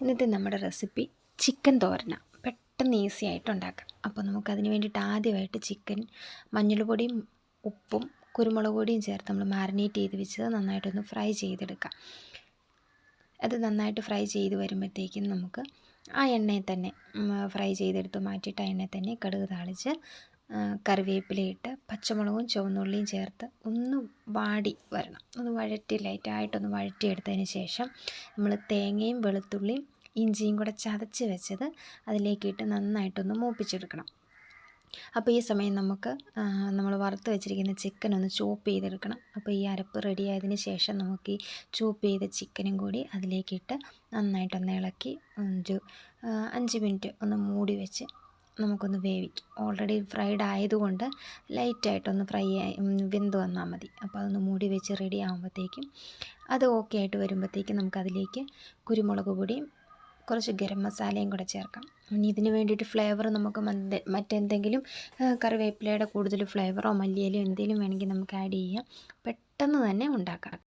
ഇന്നത്തെ നമ്മുടെ recipe chicken തോരന. പെട്ടെന്ന് ഈസി ആയിട്ട് ഉണ്ടാക്കാം. അപ്പോൾ നമുക്കതിന് വേണ്ടിയിട്ട് ആദ്യമായിട്ട് ചിക്കൻ മഞ്ഞൾപ്പൊടിയും ഉപ്പും കുരുമുളക് പൊടിയും ചേർത്ത് നമ്മൾ മാരിനേറ്റ് ചെയ്ത് വെച്ചത് നന്നായിട്ടൊന്ന് ഫ്രൈ ചെയ്തെടുക്കാം. അത് നന്നായിട്ട് ഫ്രൈ ചെയ്ത് വരുമ്പോഴത്തേക്കും നമുക്ക് ആ എണ്ണയിൽ തന്നെ ഫ്രൈ ചെയ്തെടുത്ത് മാറ്റിയിട്ട് ആ എണ്ണയിൽ തന്നെ കടുക് താളിച്ച് കറിവേപ്പിലയിട്ട് പച്ചമുളകും ചുവന്നുള്ളിയും ചേർത്ത് ഒന്ന് വാടി വരണം. ഒന്ന് വഴറ്റി ലൈറ്റായിട്ടൊന്ന് വഴറ്റിയെടുത്തതിന് ശേഷം നമ്മൾ തേങ്ങയും വെളുത്തുള്ളിയും ഇഞ്ചിയും കൂടെ ചതച്ച് വെച്ചത് അതിലേക്കിട്ട് നന്നായിട്ടൊന്ന് മൂപ്പിച്ചെടുക്കണം. അപ്പോൾ ഈ സമയം നമുക്ക് നമ്മൾ വറുത്ത് വെച്ചിരിക്കുന്ന ചിക്കൻ ഒന്ന് ചോപ്പ് ചെയ്തെടുക്കണം. അപ്പോൾ ഈ അരപ്പ് റെഡി ആയതിന് ശേഷം നമുക്ക് ഈ ചോപ്പ് ചെയ്ത ചിക്കനും കൂടി അതിലേക്കിട്ട് നന്നായിട്ടൊന്ന് ഇളക്കി ഒരു 5 മിനിറ്റ് ഒന്ന് മൂടി വെച്ച് നമുക്കൊന്ന് വേവിക്കാം. ഓൾറെഡി ഫ്രൈഡ് ആയതുകൊണ്ട് ലൈറ്റായിട്ടൊന്ന് വെന്ത് വന്നാൽ മതി. അപ്പോൾ അതൊന്ന് മൂടി വെച്ച് റെഡി ആകുമ്പോഴത്തേക്കും അത് ഓക്കെ ആയിട്ട് വരുമ്പോഴത്തേക്കും നമുക്കതിലേക്ക് കുരുമുളക് പൊടിയും കുറച്ച് ഗരം മസാലയും കൂടെ ചേർക്കാം. ഇനി ഇതിന് വേണ്ടിയിട്ട് ഫ്ലേവർ നമുക്ക് മറ്റെന്തെങ്കിലും കറിവേപ്പിലയുടെ കൂടുതൽ ഫ്ലേവറോ മല്ലിയിലയോ എന്തെങ്കിലും വേണമെങ്കിൽ നമുക്ക് ആഡ് ചെയ്യാം. പെട്ടെന്ന് തന്നെ ഉണ്ടാക്കാം.